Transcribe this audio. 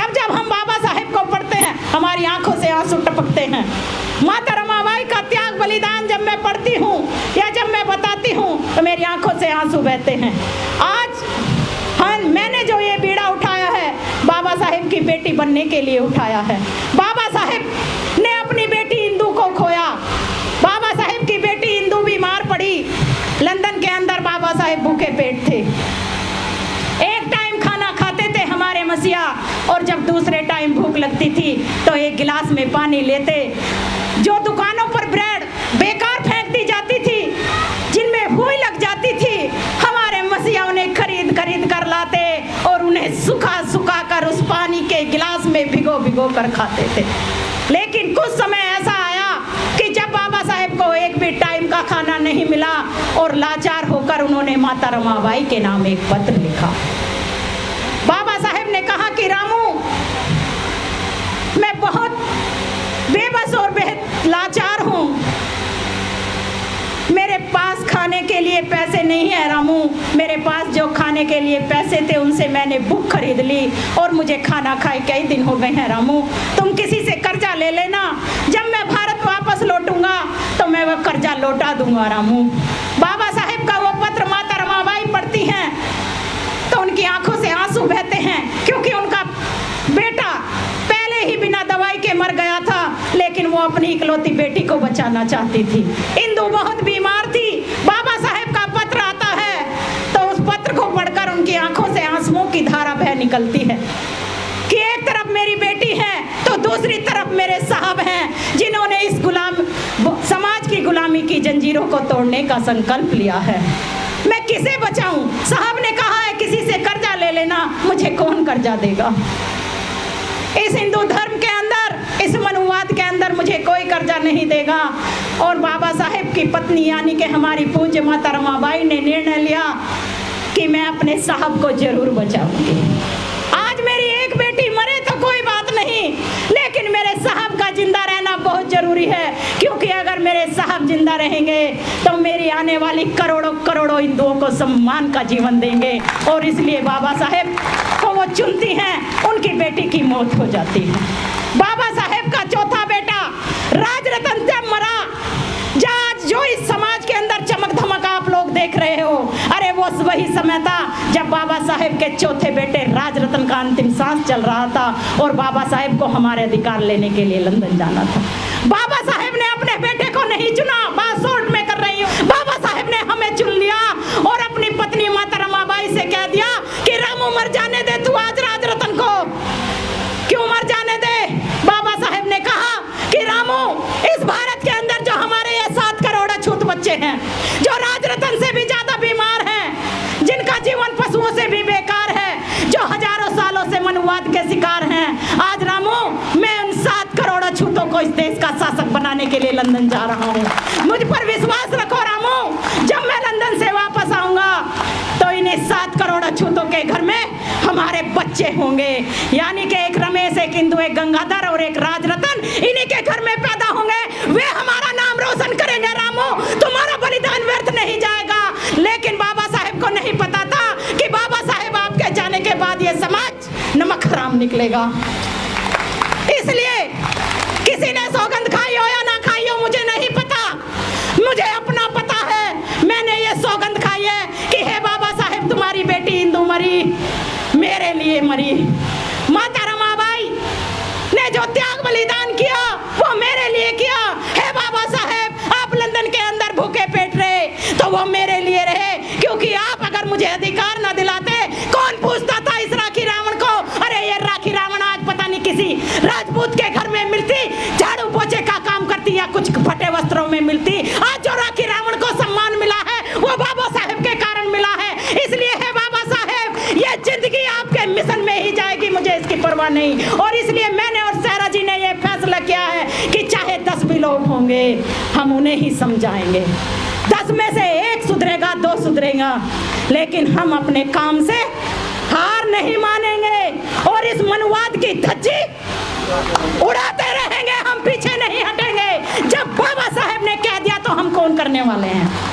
अब जब हम बाबा साहेब को पढ़ते हैं हमारी आंखों से आंसू टपकते हैं। माता रमाबाई का त्याग बलिदान जब मैं पढ़ती हूँ या जब मैं बताती हूँ तो मेरी आंखों से आंसू बहते हैं। आज हाँ, मैंने जो ये बीड़ा उठाया है बाबा साहेब की बेटी बनने के लिए उठाया है। बाबा साहेब ने अपनी बेटी इंदू को खोया। बाबा साहेब की बेटी इंदू बीमार पड़ी। लंदन के अंदर बाबा साहेब भूखे पेट थे। एक टाइम खाना खाते थे हमारे मसीहा, और जब दूसरे टाइम भूख लगती थी तो एक गिलास में पानी लेते। जो दुकानों पर ब्रेड बेकार फेंक दी जाती थी, जिनमें हुई लग जाती थी, हमारे मसीहा उन्हें खरीद कर लाते और उन्हें सुखा कर उस पानी के गिलास में भिगो कर खाते थे। लेकिन कुछ समय ऐसा आया कि जब बाबा साहेब को एक भी टाइम का खाना नहीं मिला और लाचार होकर उन्होंने माता रमाबाई के नाम एक पत्र लिखा। बाबा साहेब ने कहा कि रामू, मैं बहुत बेबस और बेहद लाचार हूँ, मेरे पास खाने के लिए पैसे नहीं है रामू। मेरे पास जो खाने के लिए पैसे थे उनसे मैंने बुक खरीद ली और मुझे खाना खाए कई दिन हो गए हैं रामू। तुम किसी से कर्जा ले लेना, जब मैं भारत वापस लौटूंगा तो मैं वह कर्जा लौटा दूंगा रामू। बाबा साहेब का वो पत्र माता रमाबाई पढ़ती हैं तो उनकी आंखों से आंसू बहते हैं, क्योंकि उनका बेटा पहले ही बिना दवाई के मर गया था, लेकिन वो अपनी इकलौती बेटी को बचाना चाहती थी। इंदू बहुत बीमार थी। बाबा साहेब का पत्र आता है तो उस पत्र को पढ़कर उनकी आंखों से आंसुओं की धारा बह निकलती है कि एक तरफ मेरी बेटी है तो दूसरी तरफ मेरे साहब हैं, जिन्होंने इस समाज की गुलामी की जंजीरों को तोड़ने का संकल्प लिया है। मैं किसे बचाऊं? साहब ने कहा है किसी से कर्जा ले लेना, मुझे कौन कर्जा देगा? इस हिंदू धर्म के अंदर, इस मनुवाद के अंदर मुझे कोई कर्जा नहीं देगा। और बाबा साहेब की पत्नी यानी कि हमारी पूज्य माता रमाबाई ने निर्णय लिया कि मैं अपने साहब को जरूर बचाऊंगी। आज मेरी एक बेटी मरे तो कोई बात नहीं, लेकिन मेरे साहब का जिंदा रहना बहुत जरूरी है, क्योंकि अगर मेरे साहब जिंदा रहेंगे तो मेरी आने वाली करोड़ों हिंदुओं को सम्मान का जीवन देंगे। और इसलिए बाबा साहेब को वो चुनती हैं, उनकी बेटी की मौत हो जाती है। बाबा साहेब का चौथा बेटा राजरतन जब मरा, जो इस समाज के अंदर चमक धमक आप लोग देख रहे हो, अरे वो वही समय था जब बाबा साहेब के चौथे बेटे राजरतन का अंतिम सांस चल रहा था और बाबा साहेब को हमारे अधिकार लेने के लिए लंदन जाना था। बाबा साहेब ने अपने बेटे को नहीं चुना, बात शॉर्ट में कर रही हूँ। बाबा साहेब ने हमें चुन लिया और अपनी पत्नी माता रमाबाई से कह दिया कि रामू मर जाने दे तू आज राजरतन को। क्यों मर जाने दे? बाबा साहेब ने कहा कि रामू, इस भारत के अंदर जो हमारे ये 7 करोड़ अछूत बच्चे हैं, जो राजरतन से भी ज्यादा बीमार हैं, जिनका जीवन पशुओं से भी बेकार है, जो हजारों सालों से मनुवाद के शिकार हैं, आज रामू मैं उन 7 करोड़ अछूतों को इस देश का शासक बनाने के लिए लंदन जा रहा हूँ। मुझ पर विश्वास रखो रामू, जब मैं लंदन से वापस आऊंगा तो इन्हें 7 करोड़ अछूतों के घर में हमारे बच्चे होंगे, यानी कि एक रमेश, एक इंदु, एक गंगाधर और एक राजरतन इन्हीं के घर में पैदा होंगे। वे हमारा नाम रोशन करेंगे रामू, तुम्हारा बलिदान व्यर्थ नहीं जाएगा। लेकिन बाबा साहेब को नहीं पता था कि बाबा साहेब आपके जाने के बाद ये समाज नमक हराम निकलेगा। इसलिए किसी ने सौगंध खाई हो या ना खाई हो मुझे नहीं पता, मुझे अपना पता है। मैंने ये सौगंध खाई है कि हे बाबा साहेब, तुम्हारी बेटी इंदु मरी, मेरे लिए मरी। माता रमाबाई ने जो त्याग बलिदान किया वो मेरे लिए किया। हे बाबा साहेब, आप लंदन के अंदर भूखे पेट रहे तो वो मेरे लिए रहे, क्योंकि आप अगर मुझे अधिकार न दिलाते, कौन पूछता था इस राखी रावण को? अरे ये राखी रावण आज पता नहीं किसी राजपूत के घर में मिलती, झाड़ू पोछे का काम करती या कुछ फटे वस्त्रों में मिलती। आज जो राखी रावण को सम्मान मिला है वो बाबा साहेब के कारण मिला है। इसलिए है बाबा साहेब, ये जिंदगी आपके मिशन में ही जाएगी, मुझे इसकी परवाह नहीं। और इसलिए मैंने और सहरा जी ने ये फैसला किया है कि चाहे 10 भी लोग होंगे हम उन्हें ही समझाएंगे। 10 में से 1 सुधरेगा, 2 सुधरेगा, लेकिन हम अपने काम से हार नहीं मानेंगे और इस मनुवाद की धज्जी उड़ाते रहेंगे, हम पीछे नहीं हटेंगे। जब बाबा साहेब ने कह दिया तो हम कौन करने वाले हैं?